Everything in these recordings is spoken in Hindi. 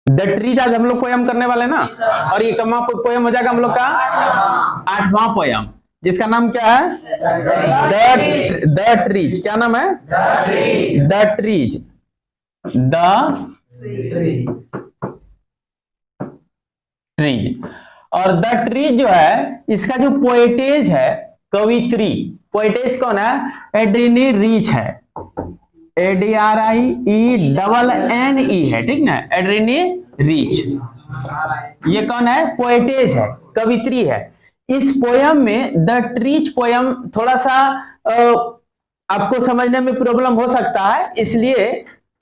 द ट्रीज आज हम लोग पोयम करने वाले ना, और ये कमा पोयम हो जाएगा हम लोग का 8वां पोयम, जिसका नाम क्या है? The trees. क्या नाम है? The trees. The trees. और द ट्रीज जो है, इसका जो पोएटेज है, कवित्री, पोएटेज कौन है? एड्रीनी रीच है। ADRIENNE है, ठीक ना? एड्रीनी रीच, ये कौन है? पोएटेज है, कवित्री है। इस पोयम में, द ट्रीज पोयम, थोड़ा सा आपको समझने में प्रॉब्लम हो सकता है, इसलिए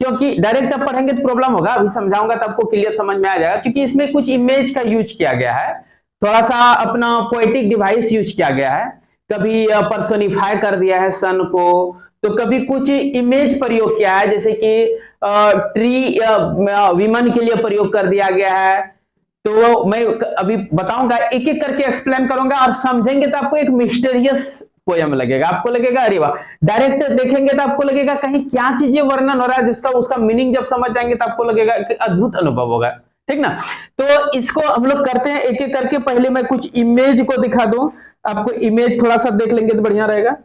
क्योंकि डायरेक्ट आप पढ़ेंगे तो प्रॉब्लम होगा, अभी समझाऊंगा तो आपको क्लियर समझ में आ जाएगा, क्योंकि इसमें कुछ इमेज का यूज किया गया है, थोड़ा सा अपना पोएटिक डिवाइस यूज किया गया है। कभी पर्सोनिफाई कर दिया है सन को, तो कभी कुछ इमेज प्रयोग किया है, जैसे कि ट्री विमन के लिए प्रयोग कर दिया गया है। तो मैं अभी बताऊंगा, एक एक करके एक्सप्लेन करूंगा, और समझेंगे तो आपको एक मिस्टीरियस पोयम लगेगा, आपको लगेगा अरे वाह। डायरेक्ट देखेंगे तो आपको लगेगा कहीं क्या चीजें वर्णन हो रहा है, जिसका उसका मीनिंग जब समझ जाएंगे तो आपको लगेगा कि अद्भुत अनुभव होगा, ठीक ना? तो इसको हम लोग करते हैं एक एक करके। पहले मैं कुछ इमेज को दिखा दूं आपको, इमेज थोड़ा सा देख लेंगे तो बढ़िया रहेगा,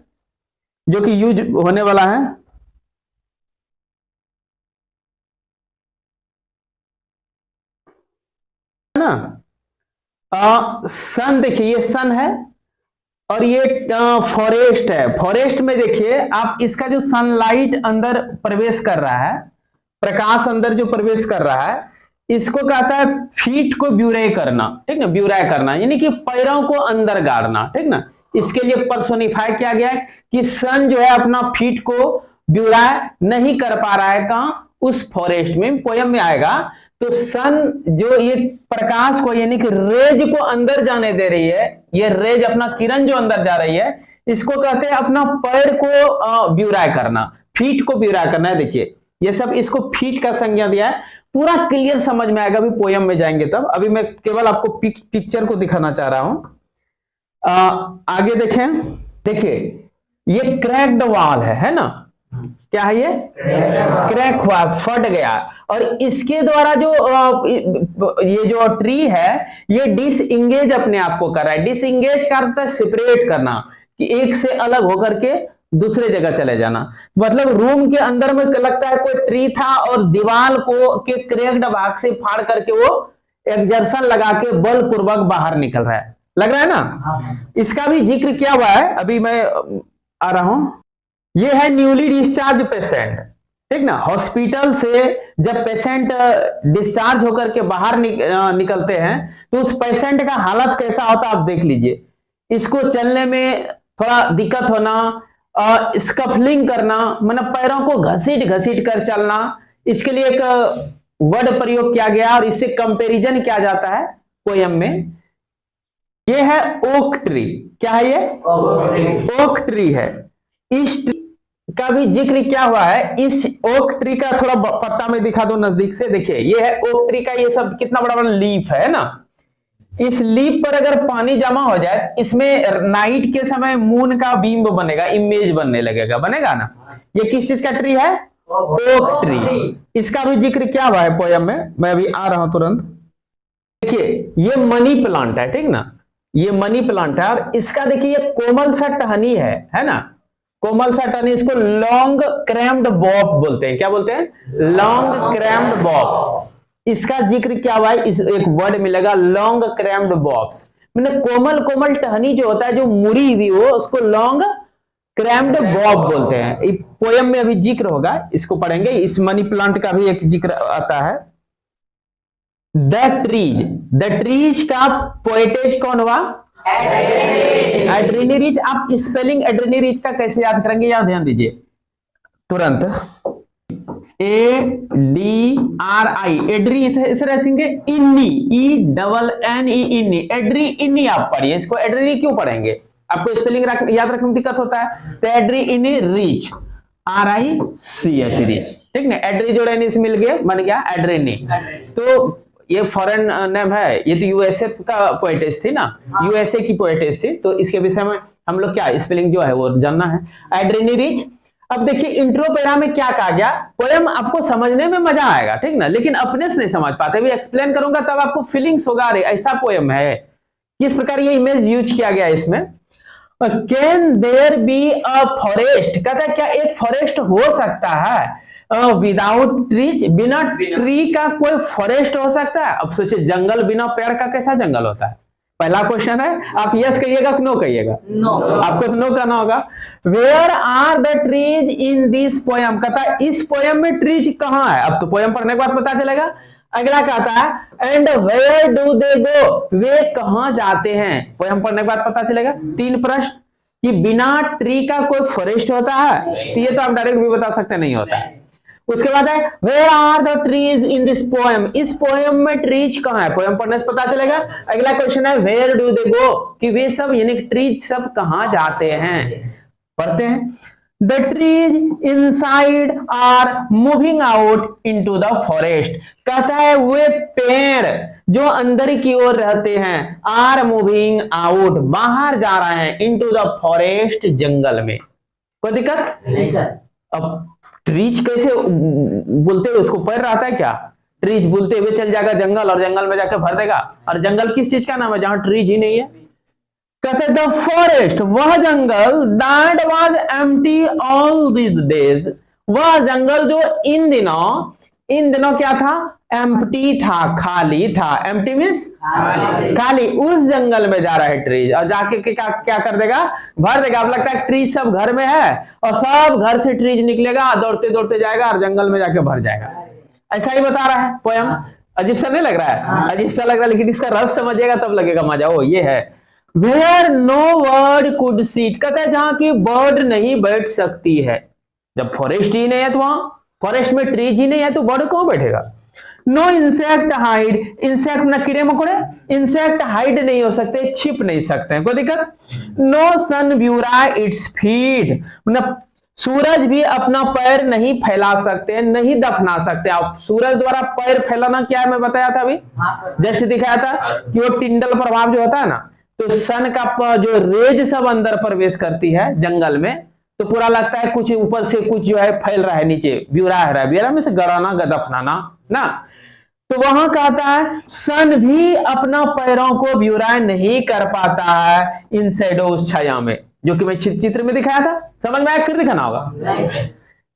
जो कि यूज होने वाला है ना। सन देखिए, ये सन है, और ये फॉरेस्ट है। फॉरेस्ट में देखिए आप, इसका जो सनलाइट अंदर प्रवेश कर रहा है, प्रकाश अंदर जो प्रवेश कर रहा है, इसको कहता है फीट को ब्यूरे करना, ठीक ना? ब्यूरा करना यानी कि पैरों को अंदर गाड़ना, ठीक ना? इसके लिए पर्सोनिफाई किया गया है कि सन जो है अपना फीट को ब्यूरा नहीं कर पा रहा है, कहां? उस फॉरेस्ट में। पोयम में आएगा तो सन जो ये प्रकाश को यानी कि रेज को अंदर जाने दे रही है, ये रेज अपना किरण जो अंदर जा रही है, इसको कहते हैं अपना पैर को ब्यूराय करना, फीट को ब्यूराय करना है। देखिए ये सब इसको फीट का संज्ञा दिया है, पूरा क्लियर समझ में आएगा अभी पोयम में जाएंगे तब। अभी मैं केवल आपको पिक्चर को दिखाना चाह रहा हूं। आगे देखें, देखिए ये क्रैक्ड वॉल है ना? क्या है ये? क्रैक हुआ, फट गया, और इसके द्वारा जो ये जो ट्री है, ये डिसएंगेज अपने आप को कर रहा है। डिसएंगेज का अर्थ है सेपरेट करना, कि एक से अलग होकर के दूसरे जगह चले जाना। मतलब रूम के अंदर में लगता है कोई ट्री था, और दीवार को के क्रैक्ड भाग से फाड़ करके वो एक्सर्शन लगा के बलपूर्वक बाहर निकल रहा है, लग रहा है ना? इसका भी जिक्र किया हुआ है, अभी मैं आ रहा हूं। ये है न्यूली डिस्चार्ज पेशेंट, ठीक ना? हॉस्पिटल से जब पेशेंट डिस्चार्ज होकर के बाहर निकलते हैं, तो उस पेशेंट का हालत कैसा होता है आप देख लीजिए। इसको चलने में थोड़ा दिक्कत होना, स्कफलिंग करना, मतलब पैरों को घसीट घसीट कर चलना, इसके लिए एक वर्ड प्रयोग किया गया, और इससे कंपैरिजन किया जाता है पोयम में। ये है ओक ट्री। क्या है ये? ओक ट्री है। इस ट्री का भी जिक्र क्या हुआ है? इस ओक ट्री का थोड़ा पत्ता में दिखा दो नजदीक से। देखिए ये है ओक ट्री का, ये सब कितना बड़ा बड़ा लीफ है ना? इस लीफ पर अगर पानी जमा हो जाए, इसमें नाइट के समय मून का बिंब बनेगा, इमेज बनने लगेगा, बनेगा ना? ये किस चीज का ट्री है? Oak tree. इसका भी जिक्र क्या हुआ है पोयम में? मैं अभी आ रहा हूं तुरंत। देखिए ये मनी प्लांट है, ठीक ना? ये मनी प्लांट है, और इसका देखिए ये कोमल सा टहनी है ना? कोमल सा टहनी, इसको लॉन्ग क्रैम्ड बॉब बोलते हैं। क्या बोलते हैं? Long crammed bobs. इसका जिक्र क्या हुआ है? इस एक वर्ड मिलेगा, लॉन्ग क्रैम्ड बॉब्स। मतलब कोमल कोमल टहनी जो होता है, जो मुड़ी हुई हो, उसको लॉन्ग क्रैम्ड बॉब बोलते हैं। पोयम में अभी जिक्र होगा, इसको पढ़ेंगे। इस मनी प्लांट का भी एक जिक्र आता है। द ट्रीज, द ट्रीज का पोएटेज कौन हुआ? एड्रीनी रीच। आप स्पेलिंग एड्रीनी रीच का कैसे याद करेंगे? याद ध्यान दीजिए तुरंत। ADRI, एड्री इसे रखेंगे इन्नी, ENNE, इन्नी, एड्री इन्नी आप पढ़िए। इसको एड्रीनी क्यों पढ़ेंगे? आपको स्पेलिंग याद रखने में दिक्कत होता है, तो एड्री इन्नी रीच, RICH रीच, ठीक ना? एड्री जोड़े इन्नी से मिल गया, बन गया एड्रीनी। तो ये फॉरेन नेम है, ये तो यूएसए का पोएटेस थी ना, यूएसए की पोएटेस थी, तो इसके विषय में हम लोग क्या स्पेलिंग जो है वो जानना है। एड्रीनी रीच, अब देखिए इंट्रो पैरा में क्या कहा गया, पोयम आपको समझने में मजा आएगा, ठीक ना, लेकिन अपने से नहीं समझ पाते, भी एक्सप्लेन करूंगा तब आपको फीलिंग्स होगा, अरे ऐसा पोयम है, किस प्रकार ये इमेज यूज किया गया इसमें। Can there be a forest, कहता है क्या एक फॉरेस्ट हो सकता है विदाउट ट्रीज, बिना ट्री का कोई फॉरेस्ट हो सकता है। अब सोचिए जंगल बिना पेड़ का कैसा जंगल होता है, पहला क्वेश्चन है, आप यस कहिएगा कि नो कहिएगा? नो। आपको तो नो कहना होगा। Where are the trees in this poem, कहता है इस पोयम में ट्रीज कहाँ है, अब तो पोयम पढ़ने के बाद पता चलेगा। अगला कहता है एंड वेयर डू दे गो, वे कहां जाते हैं, पोयम पढ़ने के बाद पता चलेगा। 3 प्रश्न कि बिना ट्री का कोई फॉरेस्ट होता है, तो ये तो आप डायरेक्ट भी बता सकते नहीं होता है। उसके बाद है where are the trees in this poem, इस पोयम में ट्रीज कहां है, पोयम पढ़ने से पता चलेगा। अगला क्वेश्चन है वेयर डू दे गो, कि वे सब यानी ट्रीज सब कहां जाते हैं, पढ़ते हैं। The trees inside are moving out into the forest, कहता है वे पेड़ जो अंदर की ओर रहते हैं are moving out, बाहर जा रहे हैं into the forest, जंगल में। कोई दिक्कत नहीं सर। अब ट्रीज कैसे बोलते हुए उसको पैर रहता है क्या, ट्रीज बोलते हुए चल जाएगा जंगल और जंगल में जाके भर देगा, और जंगल किस चीज का नाम है जहां ट्रीज ही नहीं है। कहते द फॉरेस्ट, वह जंगल that was empty all these days, वह जंगल जो इन दिनों क्या था, एम्प्टी था, खाली था। एम्प्टी मींस खाली, उस जंगल में जा रहा है ट्रीज और जाके क्या कर देगा, भर देगा। अब लगता है ट्रीज सब घर में है और सब घर से ट्रीज निकलेगा, दौड़ते दौड़ते जाएगा और जंगल में जाके भर जाएगा। ऐसा ही बता रहा है पोयम। अजीब सा नहीं लग रहा है? अजीब सा लग रहा है, लेकिन इसका रस समझिएगा तब लगेगा मजा। ओ ये है Where no bird could sit, कहता है जहां की बर्ड नहीं बैठ सकती है। जब फॉरेस्ट ही नहीं है तो वहां फॉरेस्ट में ट्रीज ही नहीं है तो बर्ड कहां बैठेगा। नो इंसेक्ट हाइड, इंसेक्ट ना कीड़े मकोड़े, इंसेक्ट हाइड नहीं हो सकते, छिप नहीं सकते हैं, कोई दिक्कत। No sun buries its feet, मतलब सूरज भी अपना पैर नहीं फैला सकते, नहीं दफना सकते। आप सूरज द्वारा पैर फैलाना क्या है मैं बताया था अभी, जस्ट दिखाया था कि वो टिंडल प्रभाव जो होता है ना, तो सन का जो रेज सब अंदर प्रवेश करती है जंगल में, तो पूरा लगता है कुछ ऊपर से कुछ जो है फैल रहा है नीचे, ब्यूरा है, ब्यूरा में से गड़ाना दफनाना ना। तो वहां कहता है सन भी अपना पैरों को ब्यूरा नहीं कर पाता है इन शैडो, उस छाया में, जो कि मैं चित्र में दिखाया था। समझ में आया, फिर दिखाना होगा।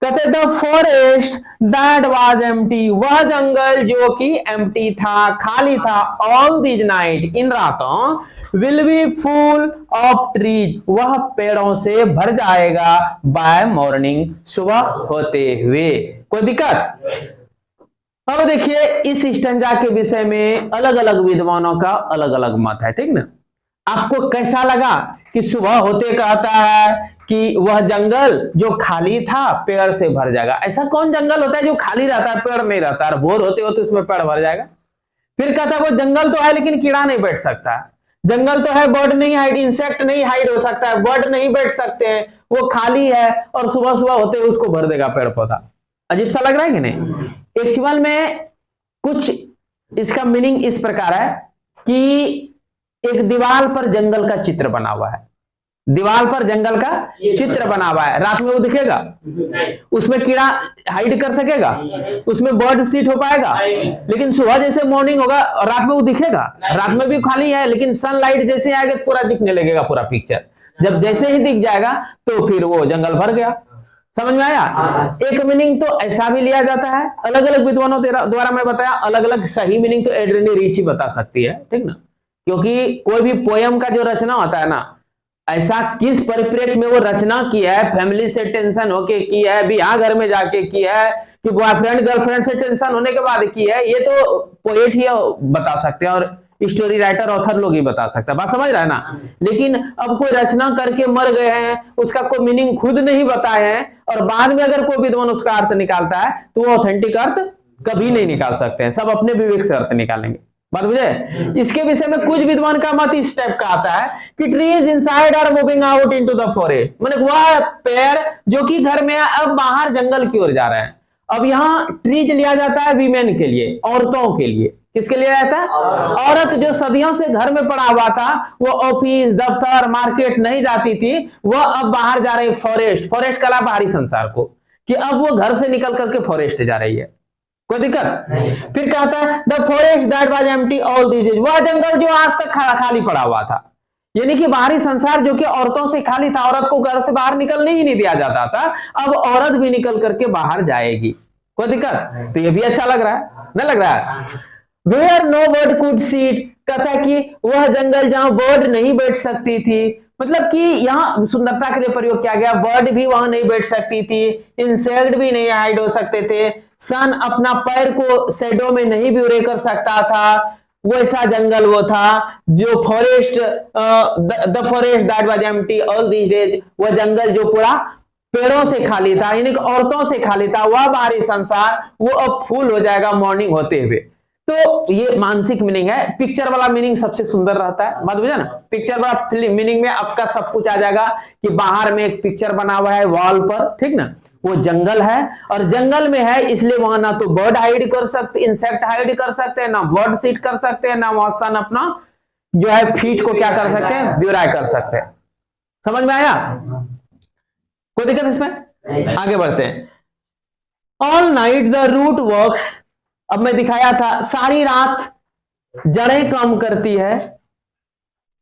कहते the forest that was empty, वह जंगल जो कि एम्प्टी था, खाली था, ऑल दीज नाइट, इन रातों, will be full of trees, वह पेड़ों से भर जाएगा, बाय मॉर्निंग, सुबह होते हुए। कोई दिक्कत? अब देखिए इस स्टैंजा के विषय में अलग अलग विद्वानों का अलग अलग मत है, ठीक ना। आपको कैसा लगा कि सुबह होते कहता है कि वह जंगल जो खाली था पेड़ से भर जाएगा। ऐसा कौन जंगल होता है जो खाली रहता है पेड़ नहीं रहता है, भोर होते होते उसमें पेड़ भर जाएगा। फिर कहता है वो जंगल तो है लेकिन कीड़ा नहीं बैठ सकता, जंगल तो है बर्ड नहीं हाइड, इंसेक्ट नहीं हाइड हो सकता है, बर्ड नहीं बैठ सकते हैं, वो खाली है और सुबह सुबह होते हुए उसको भर देगा पेड़ पौधा। अजीब सा लग रहा है कि नहीं। एक्चुअल में कुछ इसका मीनिंग इस प्रकार है कि एक दीवार पर जंगल का चित्र बना हुआ है, दीवार पर जंगल का चित्र बना हुआ है, रात में वो दिखेगा, उसमें कीड़ा हाइड कर सकेगा, उसमें बर्ड सीट हो पाएगा, लेकिन सुबह जैसे मॉर्निंग होगा और रात में वो दिखेगा, रात में भी खाली है लेकिन सनलाइट जैसे आएगा तो पूरा दिखने लगेगा पूरा पिक्चर। जब जैसे ही दिख जाएगा तो फिर वो जंगल भर गया। समझ में आया? एक मीनिंग तो ऐसा भी लिया जाता है, अलग अलग विद्वानों द्वारा मैं बताया, अलग अलग सही मीनिंग तो एड्रेनी रीच ही बता सकती है, ठीक ना। क्योंकि कोई भी पोयम का जो रचना होता है ना, ऐसा किस परिप्रेक्ष्य में वो रचना की है, फैमिली से टेंशन होके की है, ब्याह घर में जाके की है, कि बॉयफ्रेंड गर्लफ्रेंड से टेंशन होने के बाद की है, ये तो पोएट ही बता सकते हैं और स्टोरी राइटर ऑथर लोग ही बता सकते हैं। बात समझ रहा है ना। लेकिन अब कोई रचना करके मर गए हैं, उसका कोई मीनिंग खुद नहीं बताए हैं और बाद में अगर कोई विद्वान उसका अर्थ निकालता है तो वो ऑथेंटिक अर्थ कभी नहीं निकाल सकते हैं, सब अपने विवेक से अर्थ निकालेंगे। बात बुझे? इसके विषय में कुछ विद्वान का मत इस टाइप का आता है कि trees inside are moving out into the forest, मतलब वह पेड़ जो कि घर में अब बाहर जंगल की ओर जा रहे हैं। अब यहाँ ट्रीज लिया जाता है वीमेन के लिए, औरतों के लिए, किसके लिए रहता है? औरत जो सदियों से घर में पड़ा हुआ था, वो ऑफिस दफ्तर मार्केट नहीं जाती थी, वह अब बाहर जा रही, फॉरेस्ट, फॉरेस्ट कला बाहरी संसार को, कि अब वो घर से निकल करके फॉरेस्ट जा रही है। कोई दिक्कत? फिर कहता है the forest that was empty all these days, वह जंगल जो आज तक खाली पड़ा हुआ था, यानी कि बाहरी संसार जो कि औरतों से खाली था, औरत को घर से बाहर निकलने ही नहीं दिया जाता था, अब औरत भी निकल करके बाहर जाएगी। कोई दिक्कत? तो ये भी अच्छा लग रहा है, ना लग रहा है? Where no bird could sit, कहता कि वह जंगल जहां बर्ड नहीं बैठ सकती थी, मतलब कि यहाँ सुंदरता के लिए प्रयोग किया गया, बर्ड भी वहां नहीं बैठ सकती थी, इंसेक्ट भी नहीं हाइड हो सकते थे, सन अपना पैर को शैडो में नहीं ब्यूरे कर सकता था, वैसा जंगल वो था जो forest, the forest that was empty all these days, वह जंगल जो पूरा पेड़ों से खाली था, यानी कि औरतों से खाली था, वह बाहरी संसार वो अब फुल हो जाएगा मॉर्निंग होते हुए। तो ये मानसिक मीनिंग है। पिक्चर वाला मीनिंग सबसे सुंदर रहता है, बात बुझा ना? पिक्चर वाला मीनिंग में आपका सब कुछ आ जाएगा कि बाहर में एक पिक्चर बना हुआ है वॉल पर, ठीक ना, वो जंगल है और जंगल में है, इसलिए वहां ना तो बर्ड हाइड कर सकते, इंसेक्ट हाइड कर सकते हैं, ना बर्ड सीट कर सकते हैं, ना वहां सन अपना जो है फीट को क्या कर सकते हैं, ब्यूरा कर सकते हैं। समझ में आया? कोई दिक्कत इसमें? आगे बढ़ते हैं। All night the root works, अब मैं दिखाया था सारी रात जड़ें काम करती है।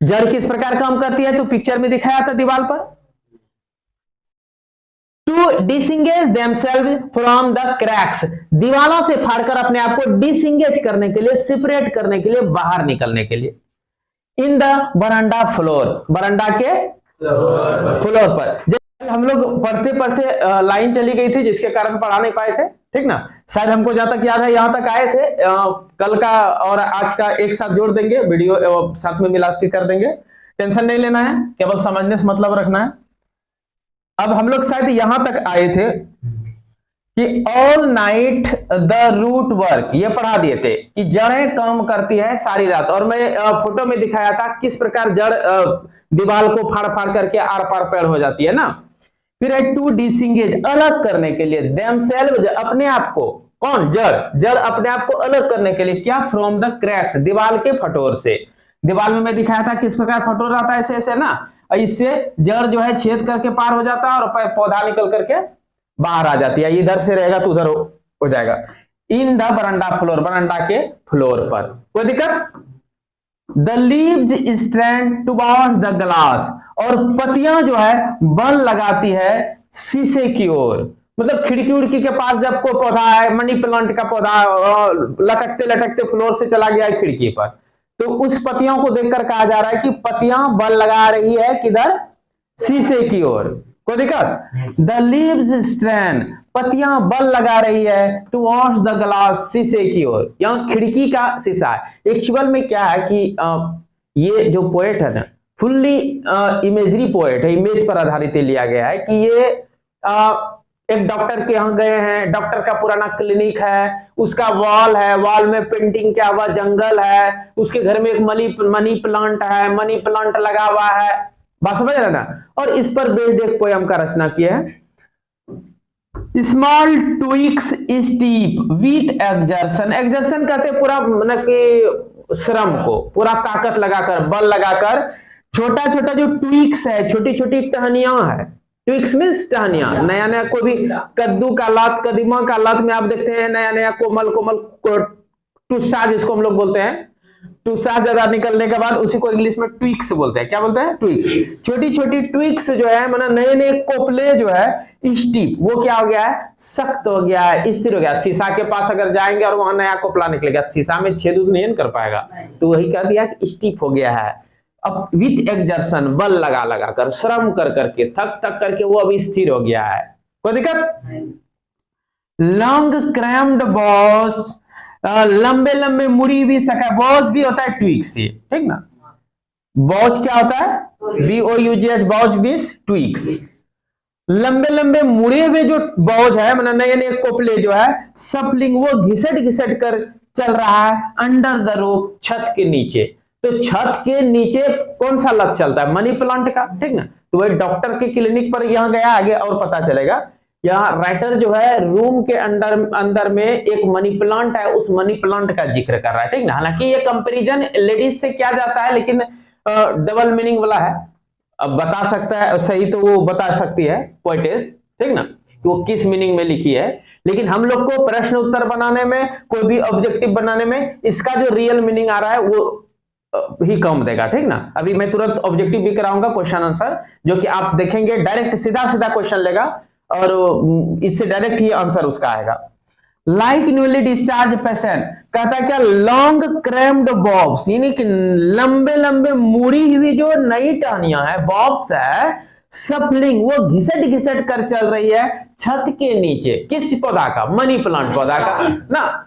जड़ किस प्रकार काम करती है तो पिक्चर में दिखाया था दीवार पर। To disengage themselves from the cracks, दीवारों से फाड़कर अपने आप को डिसंगेज करने के लिए, सेपरेट करने के लिए, बाहर निकलने के लिए। इन द बरांडा फ्लोर, बरांडा के फ्लोर पर। जब हम लोग पढ़ते पढ़ते लाइन चली गई थी जिसके कारण पढ़ा नहीं पाए थे, ठीक ना? शायद हमको जहां तक याद है यहां तक आए थे, कल का और आज का एक साथ जोड़ देंगे, वीडियो साथ में मिला के कर देंगे, टेंशन नहीं लेना है, केवल समझने से मतलब रखना है। अब हम लोग शायद यहां तक आए थे कि all night the root work, ये पढ़ा दिए थे कि जड़ें काम करती है सारी रात, और मैं फोटो में दिखाया था किस प्रकार जड़ दीवार को फाड़ फाड़ करके आर पार पेड़ हो जाती है ना। फिर है टू डिसंगेज, अलग करने के लिए, देमसेल्व्स अपने आप को, कौन? जड़, जड़ अपने आप को अलग करने के लिए, क्या? फ्रॉम द क्रैक्स, दीवार के फटोर से। दीवार में मैं दिखाया था किस प्रकार फटोर आता है, ऐसे ऐसे ना, इससे जड़ जो है छेद करके पार हो जाता है और पौधा निकल करके बाहर आ जाती है, इधर से रहेगा तो उधर हो जाएगा। इन द बरांडा फ्लोर, बरांडा के फ्लोर पर। कोई दिक्कत? The leaves stand towards the glass, और पत्तियां जो है बल लगाती है शीशे की ओर, मतलब खिड़की उड़की के पास जब कोई पौधा है, मनी प्लांट का पौधा लटकते लटकते फ्लोर से चला गया है खिड़की पर, तो उस पत्तियों को देखकर कहा जा रहा है कि पत्तियां बल लगा रही है किधर? शीशे की ओर। कोई दिक्कत? द लीव्स स्ट्रैंड, पत्तियां बल लगा रही है टुवर्ड्स द ग्लास, शीशे की ओर, यहां खिड़की का शीशा है। एक्चुअल में क्या है कि ये जो पोएट है ना, फुल्ली इमेजरी पोएट है, इमेज पर आधारित लिया गया है कि ये एक डॉक्टर के यहाँ गए हैं, डॉक्टर का पुराना क्लिनिक है, उसका वॉल है, वॉल में पेंटिंग किया हुआ जंगल है, उसके घर में एक मनी प्लांट है, मनी प्लांट लगा हुआ है, बात समझ रहे ना? और इस पर बेस्ड एक पोयम का रचना किया है। Small twigs steep with exertion, exertion कहते पूरा मतलब कि श्रम को, पूरा ताकत लगाकर, बल लगाकर, छोटा छोटा जो ट्विक्स है, छोटी छोटी टहनियां है, ट्विक्स मींस टहनियां, नया नया कोई भी कद्दू का लात, कदीमा का लात में आप देखते हैं नया नया कोमल कोमल टुस्सा जिसको हम लोग बोलते हैं, टुस्सा ज्यादा निकलने के बाद उसी को इंग्लिश में ट्विक्स बोलते हैं। क्या बोलते हैं? ट्विक्स। छोटी छोटी ट्विक्स जो है मतलब नए नए कोपले जो है स्टीप, वो क्या हो गया है? सख्त हो गया है, स्थिर हो गया। शीशा के पास अगर जाएंगे और वहां नया कोपला निकलेगा, शीशा में छेद नहीं कर पाएगा, तो वही कह दिया कि स्टीप हो गया है। अब विथ एक्सर्शन, बल लगा लगा कर, श्रम कर करके, थक थक करके वो अब स्थिर हो गया है। कोई दिक्कत? लॉन्ग क्रैम्ड बॉस, लंबे लंबे मुड़ी भी सका, बॉस भी होता है ट्विक से, ठीक ना? बॉस क्या होता है? BOUGH, बॉस बीस ट्विक्स। लंबे लंबे मुड़े हुए जो बॉज है, मतलब नए नए कोपले जो है, सपलिंग, वो घिसट घिसट कर चल रहा है अंडर द रूफ, छत के नीचे। तो छत के नीचे कौन सा लत चलता है? मनी प्लांट का, ठीक ना? तो वही डॉक्टर के क्लिनिक पर यहां गया, आगे और पता चलेगा यहाँ राइटर जो है रूम के अंदर में एक मनी प्लांट है, उस मनी प्लांट का जिक्र कर रहा है, ठीक ना। हालांकि ये कंपैरिजन लेडीज से किया जाता है, लेकिन डबल मीनिंग वाला है। अब बता सकता है सही तो वो बता सकती है पोएटेस, ठीक ना, वो किस मीनिंग में लिखी है। लेकिन हम लोग को प्रश्न उत्तर बनाने में, कोई भी ऑब्जेक्टिव बनाने में इसका जो रियल मीनिंग आ रहा है वो ही कम देगा, ठीक ना। अभी मैं तुरंत ऑब्जेक्टिव भी कराऊंगा, क्वेश्चन आंसर, जो कि आप देखेंगे डायरेक्ट सीधा सीधा क्वेश्चन लेगा और इससे डायरेक्ट ही आंसर उसका आएगा। लाइक न्यूली डिस्चार्ज पेशेंट, कहता है क्या, लॉन्ग क्रैम्ड बॉब्स, यानी कि लंबे लंबे मुड़ी हुई जो नई टहनियां है, बॉब्स है, सफलिंग, वो घिसट घिसट कर चल रही है छत के नीचे। किस पौधा का? मनी प्लांट पौधा का ना।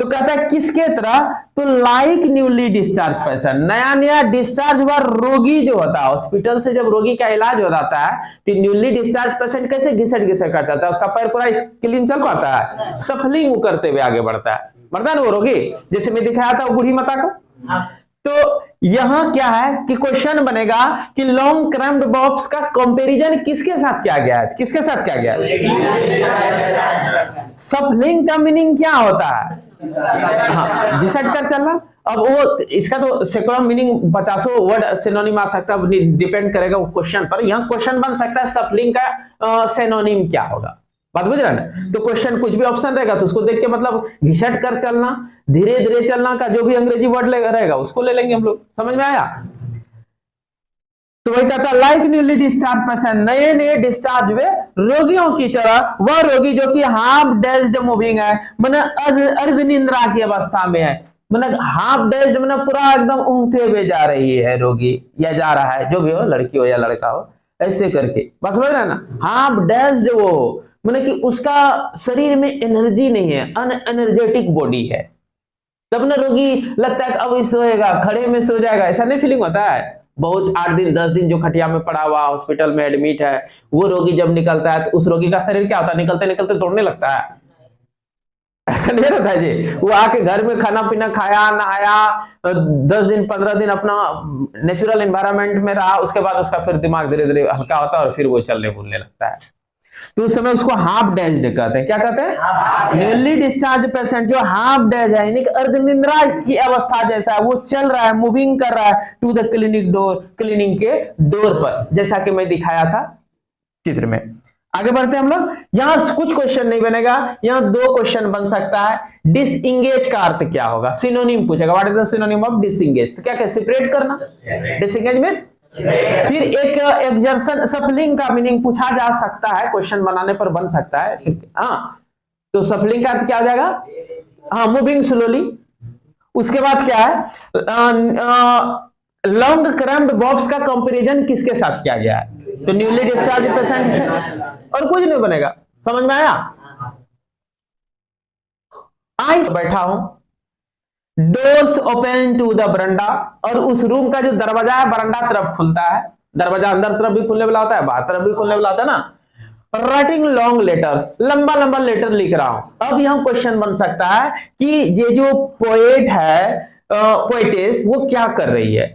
तो कहता है किसके तरह? तो लाइक न्यूली डिस्चार्ज पेशेंट, नया नया डिस्चार्ज हुआ रोगी जो होता है, हॉस्पिटल से जब रोगी का इलाज हो जाता है तो न्यूली डिस्चार्ज पेशेंट कैसे घिसट घिसट कर जाता है, उसका पैर पूरा क्लीन चल पाता है, सफलिंग करते हुए आगे बढ़ता है ना वो रोगी, जैसे मैं दिखाया था वो बूढ़ी माता को। तो यहां क्या है कि क्वेश्चन बनेगा कि लॉन्ग क्रैम्ड बॉब्स का कंपैरिजन किसके साथ किया गया है? किसके साथ किया गया है? सफलिंग का मीनिंग क्या होता है? हाँ, घिसट कर चलना। अब वो इसका तो सैकड़ों मीनिंग 50 वर्ड सिनोनिम आ सकता है, डिपेंड करेगा वो क्वेश्चन पर। यहाँ क्वेश्चन बन सकता है सफलिंग का सिनोनिम क्या होगा, बात बुझ रहा है ना। तो क्वेश्चन कुछ भी ऑप्शन रहेगा तो उसको देख के, मतलब घिसट कर चलना, धीरे धीरे चलना का जो भी अंग्रेजी वर्ड रहेगा उसको ले लेंगे हम लोग, समझ में आया। तो वही कहता लाइक न्यूली डिस्चार्ज पेशेंट, नए नए डिस्चार्ज हुए रोगियों की तरह वह रोगी जो कि हाफ डेज्ड मूविंग है, मतलब अर्ध निंद्रा की अवस्था में है, मतलब हाफ डेज्ड मतलब पूरा एकदम ऊँघते हुए जा रही है रोगी, या जा रहा है, जो भी हो, लड़की हो या लड़का हो, ऐसे करके, बस समझ रहे हैं ना। हाफ डेज्ड वो मतलब कि उसका शरीर में एनर्जी नहीं है, अनएनर्जेटिक बॉडी है, तब ना रोगी लगता है अब सोएगा, खड़े में सो जाएगा, ऐसा नहीं फीलिंग होता है। बहुत 8 दिन 10 दिन जो खटिया में पड़ा हुआ हॉस्पिटल में एडमिट है, वो रोगी जब निकलता है तो उस रोगी का शरीर क्या होता है, निकलते निकलते दौड़ने लगता है, ऐसा नहीं रहता है जी। वो आके घर में खाना पीना खाया, नहाया, 10 दिन 15 दिन अपना नेचुरल एनवायरनमेंट में रहा, उसके बाद उसका फिर दिमाग धीरे धीरे हल्का होता है और फिर वो चलने बोलने लगता है। तो उस समय उसको हाफ डेज्ड कहते हैं। क्या कहते हैं? न्यूली डिस्चार्ज पेशेंट जो हाफ डेज है, यानी कि अर्धनिद्रा की अवस्था जैसा है, वो चल रहा है, मूविंग कर रहा है to the clinic door, clinic के डोर पर, जैसा कि मैं दिखाया था चित्र में। आगे बढ़ते हैं हम लोग। यहां कुछ क्वेश्चन नहीं बनेगा, यहां 2 क्वेश्चन बन सकता है। डिसएंगेज का अर्थ क्या होगा? सिनोनिम पूछेगा, what is the synonym of disengage? तो क्या क्या सेपरेट करना, डिसएंगेज मींस। फिर एक एक्सर्शन, सफलिंग का मीनिंग पूछा जा सकता है, क्वेश्चन बनाने पर बन सकता है। हाँ, तो सफलिंग का अर्थ क्या हो जाएगा? हाँ, मूविंग स्लोली। उसके बाद क्या है, लॉन्ग क्रैम्ड बॉब्स का कंपैरिजन किसके साथ किया गया है? तो न्यूली डिस्चार्ज पेशेंट से, और कुछ नहीं बनेगा, समझ में आया। आई बैठा हूं, डोर्स ओपन टू द बरंडा, और उस रूम का जो दरवाजा है बरंडा तरफ खुलता है, दरवाजा अंदर तरफ भी खुलने वाला होता है, बाहर तरफ भी खुलने वाला होता है ना। राइटिंग लॉन्ग लेटर्स, लंबा लंबा लेटर लिख रहा हूं। अब यहां क्वेश्चन बन सकता है कि ये जो पोएट है, पोएटेस, वो क्या कर रही है?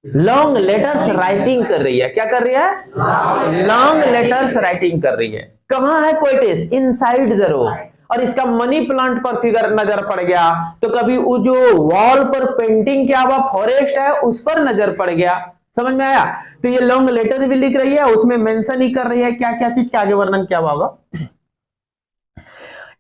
लॉन्ग लेटर्स राइटिंग कर रही है। क्या कर रही है? लॉन्ग लेटर्स राइटिंग कर रही है। कहां है पोएटेस? Inside the room. और इसका मनी प्लांट पर फिगर नजर पड़ गया, तो कभी वो जो वॉल पर पेंटिंग किया हुआ फॉरेस्ट है उस पर नजर पड़ गया, समझ में आया। तो ये लॉन्ग लेटर भी लिख रही है, उसमें मेंशन ही कर रही है क्या क्या चीज का आगे वर्णन क्या हुआ होगा।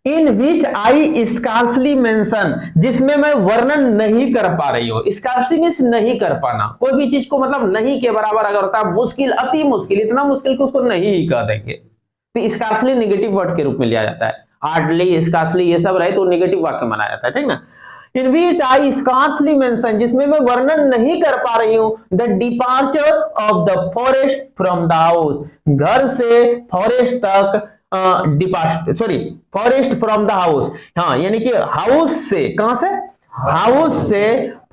इन विच आई स्कार्सली मेंशन, जिसमें मैं वर्णन नहीं कर पा रही हूं। स्कार्सली मींस नहीं कर पाना, कोई भी चीज को मतलब नहीं के बराबर अगर होता है, मुश्किल, अति मुश्किल, इतना मुश्किल कि उसको नहीं ही कह देंगे, तो स्कार्सली नेगेटिव वर्ड के रूप में लिया जाता है। हार्डली, स्कार्सली ये सब रहे तो नेगेटिव वाक्य माना जाता है, ठीक ना। इन विच आई स्कार्सली मेंशन, जिसमें मैं वर्णन नहीं कर पा रही हूं, the departure of the forest from the house, घर से फॉरेस्ट तक, फॉरेस्ट फ्रॉम द हाउस, हाँ, यानी कि हाउस से, कहां से? हाउस से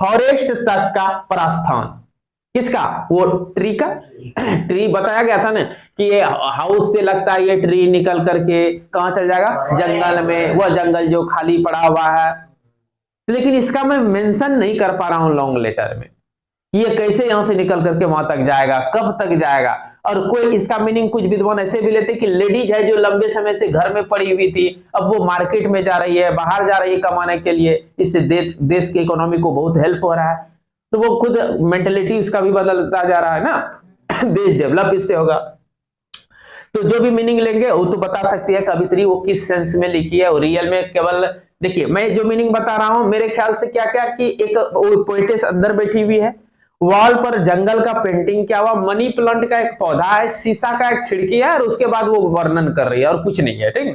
फॉरेस्ट तक का प्रस्थान, किसका? वो ट्री का। ट्री बताया गया था ना कि ये हाउस से लगता है, ये ट्री निकल करके कहां चल जाएगा? जंगल में, वह जंगल जो खाली पड़ा हुआ है। लेकिन इसका मैं मेंशन नहीं कर पा रहा हूं लॉन्ग लेटर में कि ये कैसे यहां से निकल करके वहां तक जाएगा, कब तक जाएगा। और कोई इसका मीनिंग कुछ विद्वान ऐसे भी लेते कि लेडीज है जो लंबे समय से घर में पड़ी हुई थी, अब वो मार्केट में जा रही है, बाहर जा रही है कमाने के लिए, इससे देश की इकोनॉमी को बहुत हेल्प हो रहा है। तो वो खुद मेंटेलिटी उसका भी बदलता जा रहा है ना, देश डेवलप इससे होगा। तो जो भी मीनिंग लेंगे वो तो बता सकती है कवित्री वो किस सेंस में लिखी है, और रियल में केवल देखिए मैं जो मीनिंग बता रहा हूं मेरे ख्याल से क्या क्या कि एक पोएटेस अंदर बैठी हुई है, वॉल पर जंगल का पेंटिंग क्या हुआ, मनी प्लांट का एक पौधा है, शीशा का एक खिड़की है, और उसके बाद वो वर्णन कर रही है और कुछ नहीं है, ठीक है।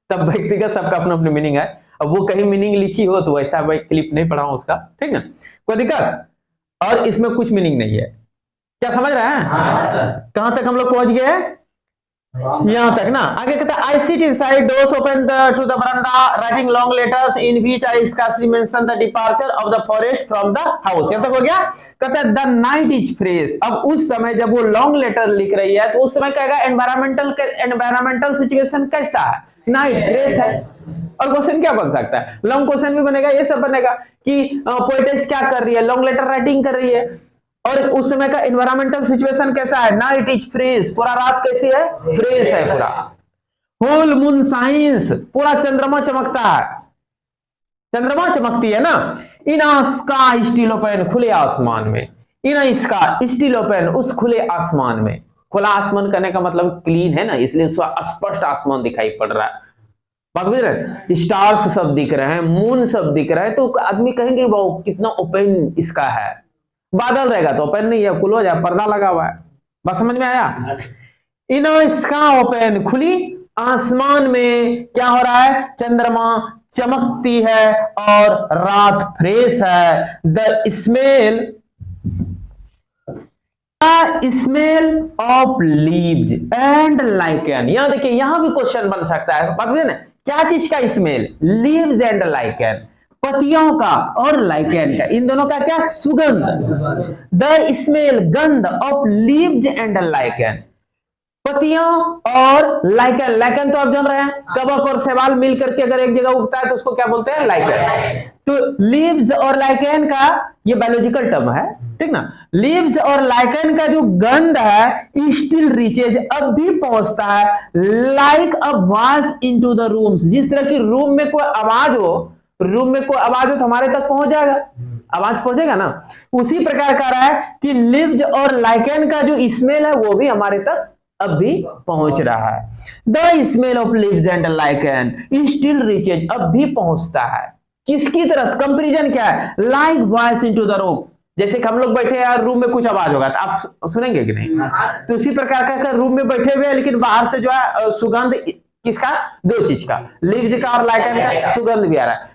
तब व्यक्तिगत सबका अपना अपनी मीनिंग है। अब वो कहीं मीनिंग लिखी हो तो ऐसा मैं क्लिप नहीं पढ़ा हूं उसका, ठीक ना, कोई दिक्कत। और इसमें कुछ मीनिंग नहीं है, क्या समझ रहे हैं? कहां तक हम लोग पहुंच गए? यहां तक ना। आगे कहता है I sit inside doors open to the verandah writing long letters in which I scarcely mention the departure of the forest from the house. यहां तक हो गया। कहता है द नाइट इज फ्रेश। अब उस समय जब वो लॉन्ग लेटर लिख रही है तो उस समय कहेगा एनवायरमेंटल सिचुएशन कैसा है, नाइट फ्रेश है। और क्वेश्चन क्या बन सकता है, लॉन्ग क्वेश्चन भी बनेगा, ये सब बनेगा कि पोएटेस क्या कर रही है, लॉन्ग लेटर राइटिंग कर रही है, और उस समय का एनवायरमेंटल सिचुएशन कैसा है, नाइट इज फ्रेश, पूरा रात कैसी है, फ्रेश है पूरा। होल मून साइंस, पूरा चंद्रमा चमकता है, चंद्रमा चमकती है ना। इन स्काई स्टिल ओपन, खुले आसमान में, इन स्काई स्टिल ओपन, उस खुले आसमान में। खुला आसमान करने का मतलब क्लीन है ना, इसलिए स्पष्ट आसमान दिखाई पड़ रहा है, बात बुझ रहे, स्टार्स सब दिख रहे हैं, मून सब दिख रहे हैं, तो आदमी कहेंगे वो कितना ओपन इसका है। बादल रहेगा तो ओपन नहीं है, क्लोज है, पर्दा लगा हुआ है, बात समझ में आया। इन स्काई ओपन, खुली आसमान में क्या हो रहा है, चंद्रमा चमकती है और रात फ्रेश है। The smell of leaves and lichen. यहां देखिए, यहां भी क्वेश्चन बन सकता है, बात ना, क्या चीज का स्मेल, लीव्स एंड लाइकेन, पत्तियों का और लाइकेन का, इन दोनों का क्या, सुगंध। द स्मेल, गंध, ऑफ लीव्स एंड लाइकेन, पत्तियों और लाइकेन। लाइकेन तो आप जान रहे हैं, कवक और शैवाल मिल करके अगर एक जगह उगता है तो उसको क्या बोलते हैं, लाइकेन। तो लीव्स और लाइकेन का ये बायोलॉजिकल टर्म है, ठीक ना। लीव्स और लाइकेन का जो गंध है स्टिल रीचेज, अब भी पहुंचता है, like a voice into the rooms, जिस तरह की रूम में कोई आवाज हो, रूम में कोई आवाज हो तो हमारे तक पहुंच जाएगा, आवाज पहुंचेगा ना। उसी प्रकार का रहा है कि लीव्स और लाइकेन का जो स्मेल है वो भी हमारे तक अब भी पहुंच रहा है। The smell of leaves and lichen still reaches, अब भी पहुंचता है, किसकी तरफ, कंपैरिजन क्या है, like voice into the room, जैसे कि हम लोग बैठे हैं रूम में कुछ आवाज होगा तो आप सुनेंगे कि नहीं, तो उसी प्रकार का रूम में बैठे हुए हैं लेकिन बाहर से जो है सुगंध किसका, दो चीज का, लीव्स का और लाइकेन का सुगंध भी आ रहा है।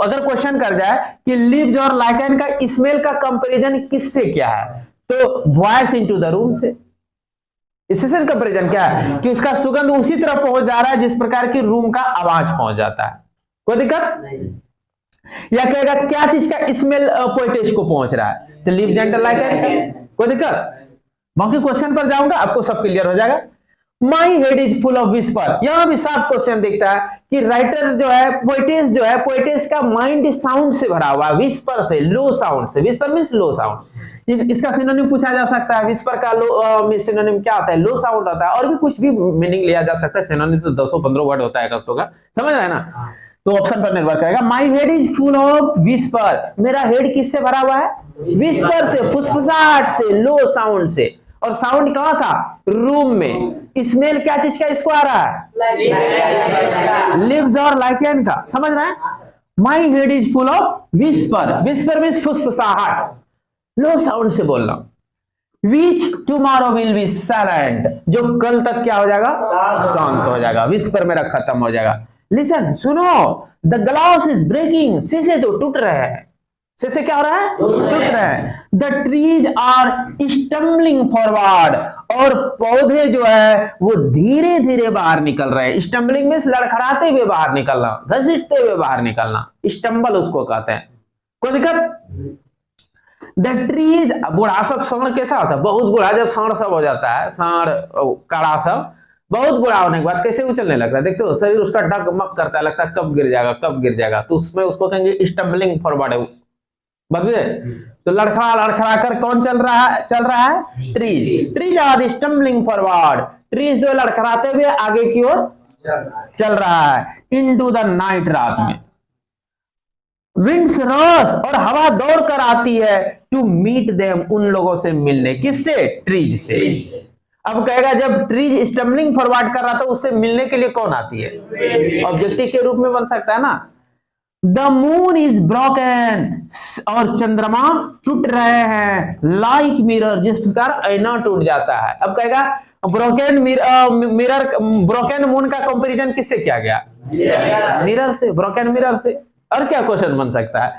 अगर क्वेश्चन कर जाए कि लीव्स और लाइकेन का स्मेल का कंपैरिजन किससे क्या है, तो वॉइस इनटू द रूम से। इससे कंपैरिजन क्या है कि उसका सुगंध उसी तरह पहुंच जा रहा है जिस प्रकार की रूम का आवाज पहुंच जाता है, कोई दिक्कत नहीं। या कहेगा क्या चीज का स्मेल पोएटेज को पहुंच रहा है, तो लीव्स एंड लाइकेन, कोई दिक्कत। बाकी क्वेश्चन पर जाऊंगा आपको सब क्लियर हो जाएगा। माई head is full of whisper, यहां भी साफ क्वेश्चन दिखता है कि राइटर जो है, पोएटेस का माइंड साउंड से भरा हुआ है, विस्पर से, लो साउंड से। विस्पर मींस लो साउंड, इसका सिनोनिम पूछा जा सकता है, विस्पर का लो सिनोनिम क्या होता है, लो साउंड होता है, और भी कुछ भी मीनिंग लिया जा सकता है, सिनोनिम तो 215 वर्ड होता है कब का, समझ रहे हैं ना। तो ऑप्शन पर निर्भर करेगा। माई head is full of whisper, मेरा हेड किससे भरा हुआ है, विस्पर से, फुसफुसाहट से, लो साउंड से। और साउंड कहां था, रूम में। स्मेल क्या चीज का इसको आ रहा है, लिव्स और लाइकेन का, समझ रहे हैं। My head is full of whisper, whisper means फुसफुसाहट, लो साउंड से बोलना। Which tomorrow will be silent, जो कल तक क्या हो जाएगा, शांत हो जाएगा, विस्पर मेरा खत्म हो जाएगा। लिसन, सुनो, द ग्लास इज ब्रेकिंग, शीशे तो टूट रहे हैं, शीशे क्या हो रहा है, टूट रहे हैं। The trees are stumbling forward, और पौधे जो है वो धीरे धीरे बाहर निकल रहे हैं। स्टम्बलिंग मींस लड़खड़ाते हुए बाहर निकलना, घसीटते हुए बाहर निकलना, स्टम्बल उसको कहते हैं, कोई दिक्कत। द ट्रीज, बूढ़ा सब सांड कैसा होता है, बहुत बूढ़ा जब सांड सब हो जाता है, सांड काड़ा सब बहुत बुरा होने के बाद कैसे उछलने लगता है, देखते हो शरीर उसका डगमग करता है, लगता है कब गिर जाएगा कब गिर जाएगा, तो उसमें उसको कहेंगे स्टम्बलिंग फॉरवर्ड है, बदले। तो लड़खड़ा लड़खड़ा कर कौन चल रहा है trees. Trees are stumbling forward, trees जो लड़खड़ाते हुए आगे की ओर चल रहा है इनटू द नाइट, रात में। विंड्स रश, और हवा दौड़ कर आती है टू मीट देम, उन लोगों से मिलने, किससे? ट्रीज से। अब कहेगा जब ट्रीज स्टम्बलिंग फॉरवर्ड कर रहा था उससे मिलने के लिए कौन आती है? ऑब्जेक्टिव के रूप में बन सकता है ना। द मून इज ब्रोकन, और चंद्रमा टूट रहे हैं, लाइक मिरर, जिस प्रकार आईना टूट जाता है। अब कहेगा ब्रोकन मिरर, ब्रोकन मून का कंपैरिजन किससे किया गया? मिरर से, ब्रोकन मिरर से। और क्या क्वेश्चन बन सकता है?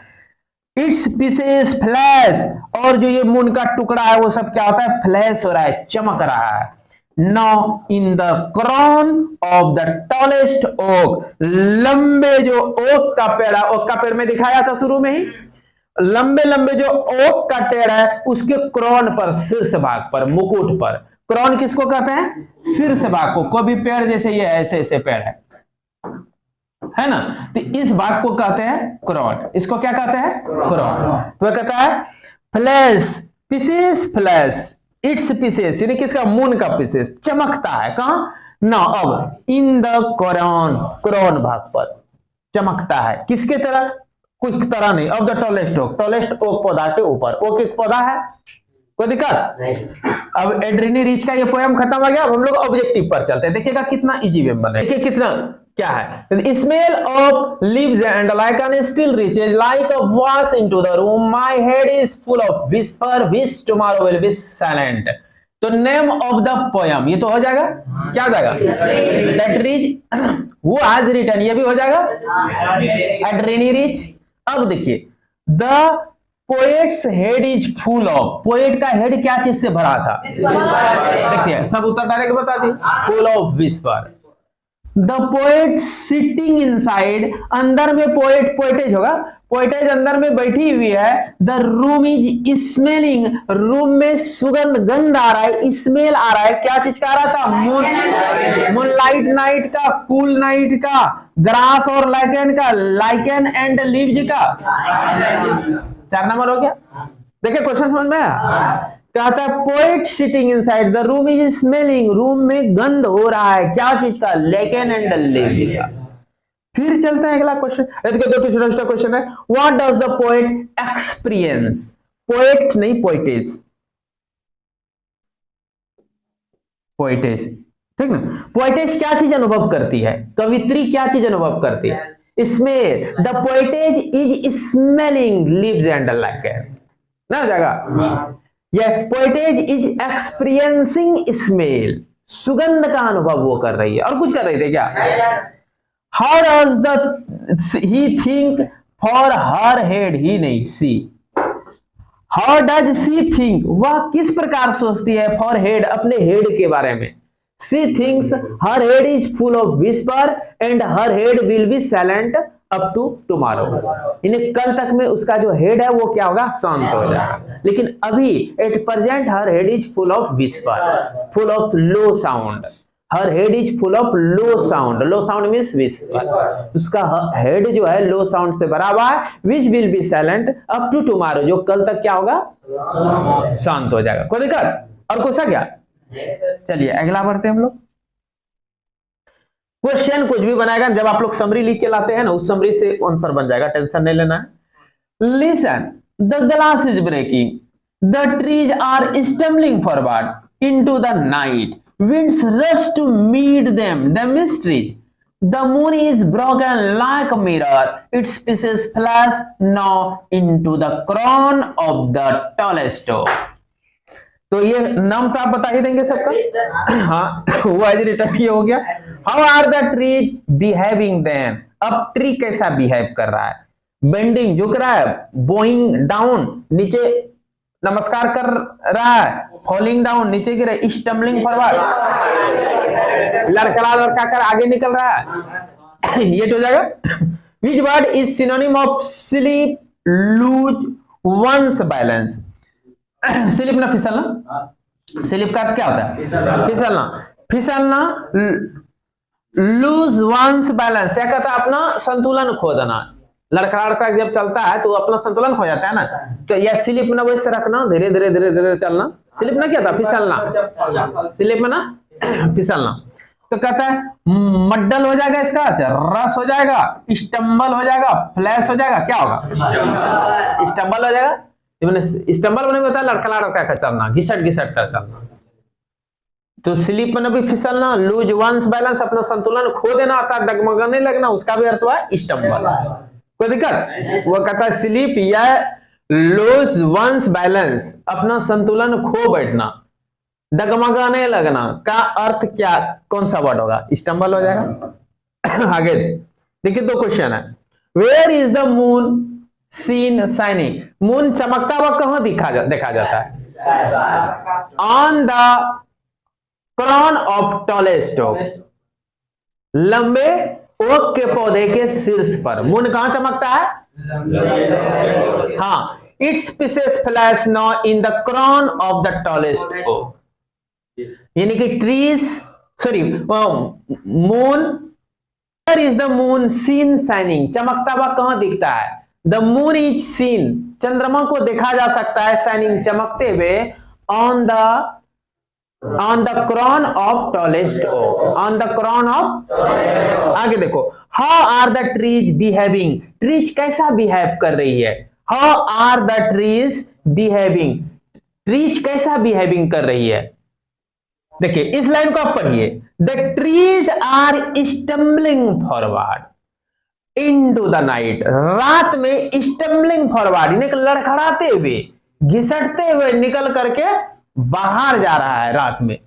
इट्स पीसेस फ्लैश, और जो ये मून का टुकड़ा है वो सब क्या होता है? फ्लैश हो रहा है, चमक रहा है। Now in the crown of the tallest oak, लंबे जो ओक का पेड़ है, ओक का पेड़ में दिखाया था शुरू में ही, लंबे लंबे जो ओक का पेड़ है उसके क्रॉन पर, शीर्ष भाग पर, मुकुट पर। क्रॉन किसको कहते हैं? शीर्ष भाग को। कोई भी पेड़ जैसे ये ऐसे ऐसे पेड़ है ना, तो इस भाग को कहते हैं क्रॉन। इसको क्या कहते हैं? क्रॉन। तो कहता है flash, pieces flash, it's pieces, यानी किसका? मून का पीसेस चमकता है। कहां? ना, अब इन द क्रॉन, क्रॉन भाग पर चमकता है। किसके तरह? कुछ तरह नहीं, of the tallest oak, tallest oak पौधा के ऊपर। ओक एक पौधा है, कोई दिक्कत नहीं। अब एड्रीनी रीच का ये पोएम खत्म हो गया। अब हम लोग ऑब्जेक्टिव पर चलते हैं। देखिएगा कितना इजी वे बना है, देखिए कितना क्या है। Smell of leaves and like an still reaches like a voice into the room, my head is full of whisper, which tomorrow will be silent. तो नेम ऑफ द पोएम ये तो हो जाएगा, क्या हो जाएगा? That Rich who has written, ये भी हो जाएगा एड्रीनी रीच। अब देखिए the poet's head is full of, poet का हेड क्या चीज से भरा था? देखिए सब उत्तर डायरेक्ट बता दी, full of whisper. The poet sitting inside, अंदर में पोएट, पोएटेज होगा, पोएटेज अंदर में बैठी हुई है। The room is smelling, room में सुगंध, गंध आ रहा है, स्मेल आ रहा है। क्या चीज का आ रहा था? मून लाइट नाइट का, कूल नाइट का, ग्रास और लाइकेन का, लाइकेन एंड लीव्स का। 4 नंबर हो गया। देखिए क्वेश्चन समझ में आया? कहता है poet sitting inside the room is smelling, room में गंध हो रहा है, क्या चीज का? लाइकेन एंड लीव्स का। फिर चलते हैं अगला क्वेश्चन। दूसरा क्वेश्चन है what does the poet experience, poet नहीं पोएटेस, पोएटेस, ठीक ना। पोएटेस क्या चीज अनुभव करती है? कवित्री क्या चीज अनुभव करती है? Smell. The poetess is smelling leaves and lichen, ना जाएगा। यह पोएटेज इज एक्सपीरियंसिंग स्मेल, सुगंध का अनुभव वो कर रही है। और कुछ कर रही थी क्या? How does the he think for her head, he नहीं she. How does she think, वह किस प्रकार सोचती है, फॉर हेड, अपने हेड के बारे में। She thinks her head is full of whisper and her head will be silent up to tomorrow, यानी कल तक में उसका जो हेड है वो क्या होगा? शांत हो जाएगा। लेकिन अभी at present her head is full of whisper, full of low sound. Her head is full of low sound, low sound means whisper, उसका हेड जो है लो साउंड से भरा हुआ है। Which will be silent up to tomorrow, जो कल तक क्या होगा? शांत हो जाएगा। कोई दिक्कत? और कुछ है क्या? चलिए अगला बढ़ते हैं हम लोग। क्वेश्चन कुछ भी बनाएगा, जब आप लोग समरी लिख के लाते हैं ना, उस समरी से आंसर बन जाएगा, टेंशन नहीं लेना है। Listen, the glass is breaking, the trees are stumbling forward into the night, winds rush to meet them, the mysteries, the moon is broken like a mirror, its pieces flash now into the crown of the tallest oak। तो ये नाम तो आप बता ही देंगे सबका। हाँ, वो आज रिटर्न ये हो गया। How are the trees behaving then, अब ट्री कैसा बिहेव कर रहा है? बेंडिंग, झुक रहा है, बोइंग डाउन, नीचे नमस्कार कर रहा है, फॉलिंग डाउन, नीचे गिरे, स्टम्बलिंग फॉरवर्ड, लड़खड़ा लड़का कर आगे निकल रहा है। ये तो हो जाएगा। Which word is synonym of slip, loose once balance. Slip ना फिसलना, स्लिप का क्या होता है? फिसलना, फिसलना, लूज वंस बैलेंस क्या कहता है? अपना संतुलन खो देना, लड़खड़ा लड़खड़ा जब चलता है तो अपना संतुलन खो जाता है ना। तो यह स्लिप में ना वैसे रखना, धीरे धीरे धीरे धीरे चलना। स्लिप ना क्या था, फिसलना, स्लिप में ना फिसलना। तो कहता है मड्डल हो जाएगा, इसका रस हो जाएगा, स्टम्बल हो जाएगा, फ्लैश हो जाएगा, क्या होगा, स्टम्बल हो जाएगा। स्टम्बल होने में होता है लड़खड़ा लड़खड़ा कर चलना, घिसट घिसट कर चलना। तो स्लिप में भी फिसलना, लूज वंस बैलेंस, अपना संतुलन खो देना, अर्थात डगमगाने लगना, उसका भी अर्थ हुआ स्टम्बल। कोई दिक्कत? वो कहता है स्लिप या लूज वंस बैलेंस, अपना संतुलन खो बैठना, डगमगाने लगना का अर्थ क्या, कौन सा वर्ड होगा, स्टम्बल हो जाएगा। आगे देखिए 2 क्वेश्चन है। Where is the moon seen shining, moon चमकता हुआ कहां देखा जाता है? On the crown of tallest oak, लंबे ओक के पौधे के शीर्ष पर मून कहां चमकता है? हाँ, it's pieces flash now in the crown of the tallest oak, यानी कि trees sorry moon, where is the moon seen shining, चमकता हुआ कहां दिखता है? द मून इज सीन, चंद्रमा को देखा जा सकता है, शाइनिंग चमकते हुए, on the crown of tallest oak, on the crown of. आगे देखो, how are the trees behaving, trees कैसा बिहेव कर रही है? How are the trees behaving, trees कैसा बिहेविंग कर रही है? देखिए इस लाइन को आप पढ़िए, the trees are stumbling forward into the night, रात में स्टम्बलिंग फॉरवर्ड, यानी लड़खड़ाते हुए, घिसटते हुए निकल करके बाहर जा रहा है रात में।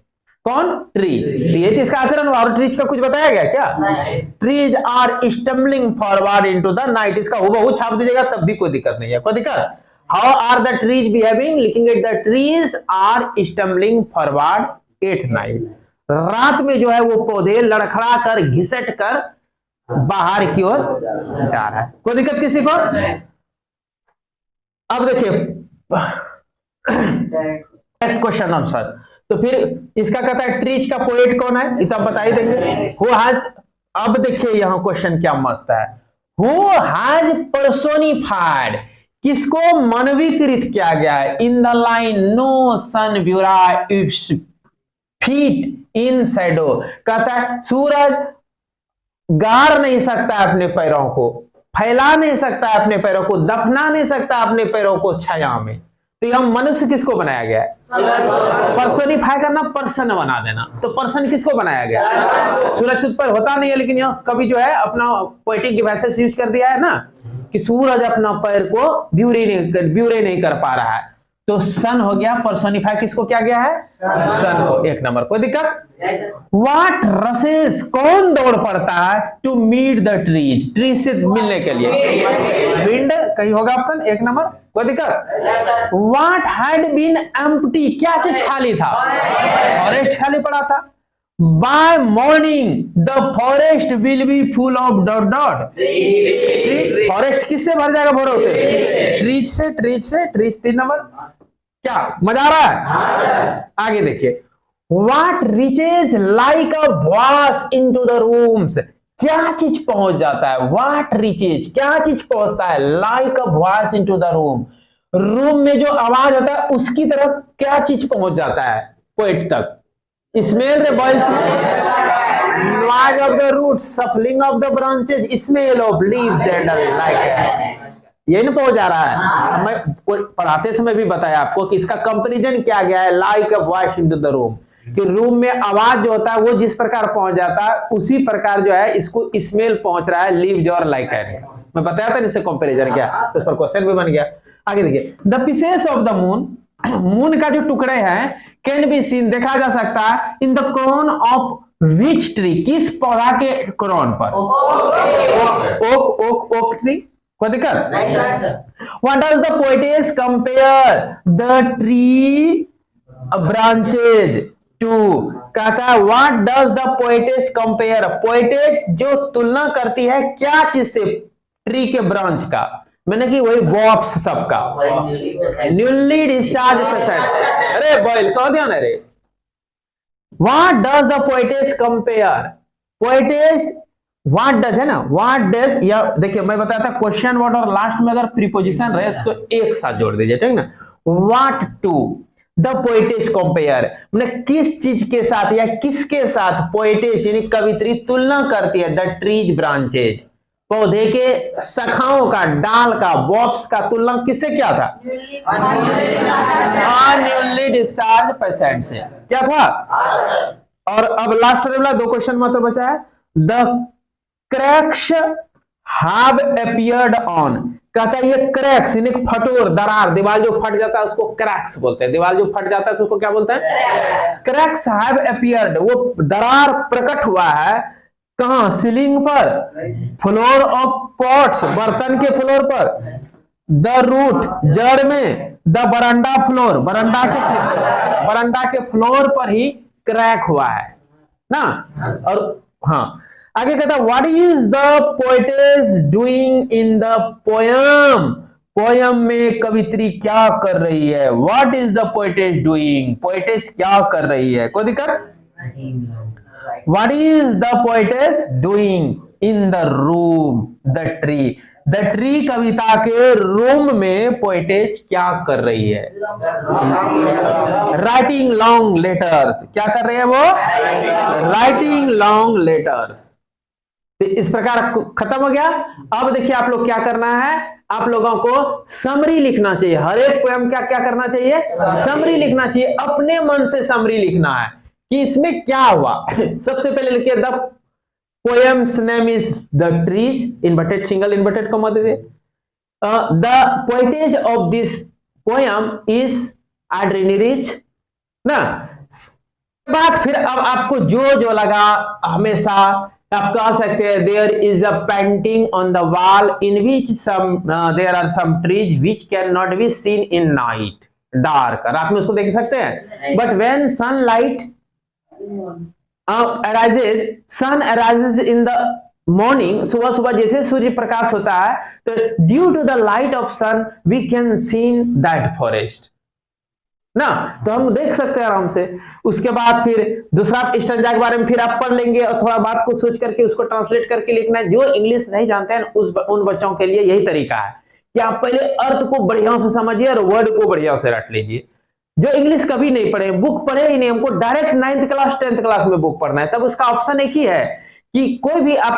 कौन? ट्रीज। ये इसका आचरण और ट्रीज का कुछ बताया गया क्या? Trees are stumbling forward into the night, इसका हुबहू छाप दीजिएगा तब भी कोई दिक्कत नहीं है। कोई दिक्कत? How are the trees behaving, लिखेंगे the trees are stumbling forward at night, रात में जो है वो पौधे लड़खड़ा कर घिसट कर बाहर की ओर जा रहा है। कोई दिक्कत किसी को? अब देखिए क्वेश्चन आंसर, तो फिर इसका कहता है ट्रीज का पोएट कौन है, ये तो आप बता ही देंगे। हु हैज, अब देखिए यहां क्वेश्चन क्या मस्त है, हु हैज पर्सोनिफाइड, किसको मानवीकृत किया गया है? In the line no sun buries its feet in shadow, कहता है सूरज गाड़ नहीं सकता अपने पैरों को, फैला नहीं सकता अपने पैरों को, दफना नहीं सकता अपने पैरों को छाया में। तो यह मनुष्य किसको बनाया गया है? पर्सोनिफाई करना, पर्सन बना देना। तो पर्सन किसको बनाया गया? सूरज खुद पर होता नहीं है, लेकिन यह कभी जो है अपना पोएटिक डिवाइसेस यूज कर दिया है ना, कि सूरज अपना पैर को ब्यूरे नहीं कर पा रहा है, तो सन हो गया, पर्सोनिफाई किसको किया गया है? सन को। 1 नंबर। कोई दिक्कत? व्हाट रसेस, कौन दौड़ पड़ता है? To meet the trees, trees से मिलने के लिए। विंड कहीं होगा ऑप्शन 1 नंबर। कोई दिक्कत? व्हाट हैड बीन एम्प्टी, क्या चीज खाली था? फॉरेस्ट खाली पड़ा था। By morning the forest will be full of dot dot, forest किससे भर जाएगा? भर होते ट्रीज से, ट्रीज से, ट्रीज 3 नंबर। क्या मजा आ रहा है? आगे देखिए, what reaches like a voice into the rooms, क्या चीज पहुंच जाता है? व्हाट रीचेज, क्या चीज पहुंचता है? Like a voice into the room, room में जो आवाज होता है उसकी तरफ क्या चीज पहुंच जाता है पोएट तक? Smell the boils, noise of the roots, shuffling of the branches, smell of leave tender like, ये नहीं पहुंच जा रहा है। मैं पढ़ाते समय भी बताया आपको कि इसका कंपैरिजन क्या गया है, like a voice into the room, कि रूम में आवाज जो होता है वो जिस प्रकार पहुंच जाता है उसी प्रकार जो है इसको स्मेल पहुंच रहा है, लीव्स और लाइक है। मैं बताया था इससे कंपैरिजन क्या, तो इस पर क्वेश्चन भी बन गया। आगे देखिए, the pieces of the moon, moon का जो टुकड़े हैं, कैन बी सीन, देखा जा सकता है, in the crown of which tree, किस पौधा के क्रोन पर? Oak, oak, oak tree. कोई दिक्कत? What does the poetess compare the tree branches to, कहता है what does the poetess compare, poetess जो तुलना करती है क्या चीज से? ट्री के ब्रांच का, मैंने कि वही बॉक्स सबका, न्यूली डिस्चार्ज पेशेंट्स। अरे बॉयल कह दिया ना रे। What does the poetess compare, poetess what does है ना, व्हाट डज, या देखिए मैं बताया था क्वेश्चन वर्ड और लास्ट में अगर प्रीपोजिशन रहे उसको एक साथ जोड़ दीजिए, ठीक ना। What to the poetess compare, मतलब किस चीज के साथ या किसके साथ पोएटिस यानी कवित्री तुलना करती है, द ट्रीज ब्रांचेज, पौधे के शाखाओं का, डाल का, बॉब्स का तुलना किससे क्या था, न्यूली डिस्चार्ज पेशेंट से, क्या था। और अब लास्ट वाला दो क्वेश्चन मात्र बचा है, the cracks have appeared on, कहता है ये क्रैक्स यानी फटोर, दरार, दीवार जो फट जाता है उसको क्रैक्स बोलते हैं, दीवार जो फट जाता है उसको क्या बोलते हैं, क्रैक्स हैव अपीयर्ड, वो दरार प्रकट हुआ है कहां, सीलिंग पर, फ्लोर ऑफ पॉट्स, बर्तन के फ्लोर पर, द रूट जड़ में, द बरंडा फ्लोर, बरंडा के फ्लोर पर ही क्रैक हुआ है ना। और हाँ आगे कहता है what is the poetess doing in the poem, poem में कवित्री क्या कर रही है, what is the poetess doing, poetess क्या कर रही है, कोई दिक्कत, what is the poetess doing in the room, the tree, the tree कविता के रूम में पोएटेस क्या कर रही है, राइटिंग लॉन्ग लेटर्स, क्या कर रहे हैं वो, राइटिंग लॉन्ग लेटर्स। इस प्रकार खत्म हो गया। अब देखिए आप लोग क्या करना है, आप लोगों को समरी लिखना चाहिए, हर एक पोयम क्या क्या करना चाहिए, समरी लिखना चाहिए, अपने मन से समरी लिखना है कि इसमें क्या हुआ। सबसे पहले लिखिए the poem's name is the trees, inverted single inverted comma दे दे, the poetess of this poem is Adrienne Rich ना। बात फिर अब आपको जो लगा हमेशा आप कह सकते हैं there is a painting on the wall in which some there are some trees which can not be seen in night, dark, रात में उसको देख सकते हैं, but when sunlight arises, sun arises in the morning, सुबह सुबह जैसे सूर्य प्रकाश होता है तो due to the light of sun we can seen that forest ना, तो हम देख सकते हैं आराम से। उसके बाद फिर दूसरा स्टैंजा के बारे में फिर आप पढ़ लेंगे और थोड़ा बात को सोच करके उसको ट्रांसलेट करके लिखना है। जो इंग्लिश नहीं जानते हैं उन बच्चों के लिए यही तरीका है कि आप पहले अर्थ को बढ़िया से समझिए और वर्ड को बढ़िया से रट लीजिए। जो इंग्लिश कभी नहीं पढ़े, बुक पढ़े ही नहीं, हमको direct 9th class 10th class में बुक पढ़ना है, तब उसका ऑप्शन एक ही है कि कोई भी आप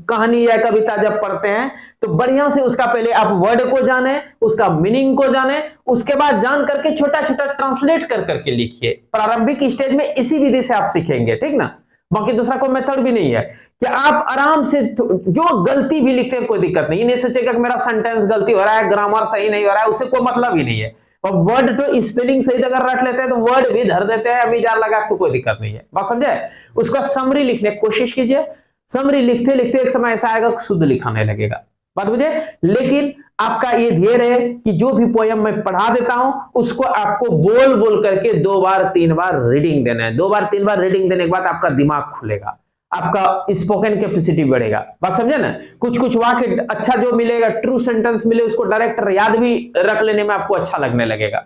कहानी या कविता जब पढ़ते हैं तो बढ़िया से उसका पहले आप वर्ड को जाने, उसका मीनिंग को जाने, उसके बाद जान करके छोटा छोटा ट्रांसलेट कर करके लिखिए। प्रारंभिक स्टेज में इसी विधि से आप सीखेंगे, ठीक ना। बाकी दूसरा कोई मेथड भी नहीं है कि आप आराम से जो गलती भी लिखते हैं कोई दिक्कत नहीं, ये नहीं सोचेगा कि मेरा सेंटेंस गलती हो रहा है, ग्रामर सही नहीं हो रहा है, उससे कोई मतलब ही नहीं है। और वर्ड तो स्पेलिंग सही अगर रट लेते हैं तो वर्ड भी धर देते हैं, अभी जार लगा तो कोई दिक्कत नहीं है, बात समझे। उसका समरी लिखने की कोशिश कीजिए, समरी लिखते लिखते एक समय ऐसा आएगा शुद्ध लिखाने लगेगा, बात बुझे। लेकिन आपका ये ध्येय है कि जो भी पोयम मैं पढ़ा देता हूं उसको आपको बोल बोल करके 2 बार 3 बार रीडिंग देना है। 2 बार 3 बार रीडिंग देने के बाद आपका दिमाग खुलेगा, आपका स्पोकन कैपेसिटी बढ़ेगा, बात समझे ना। कुछ कुछ वाक्य अच्छा जो मिलेगा, ट्रू सेंटेंस मिले, उसको डायरेक्ट याद भी रख लेने में आपको अच्छा लगने लगेगा।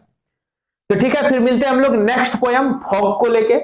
तो ठीक है, फिर मिलते हैं हम लोग नेक्स्ट पोयम फॉग को लेके।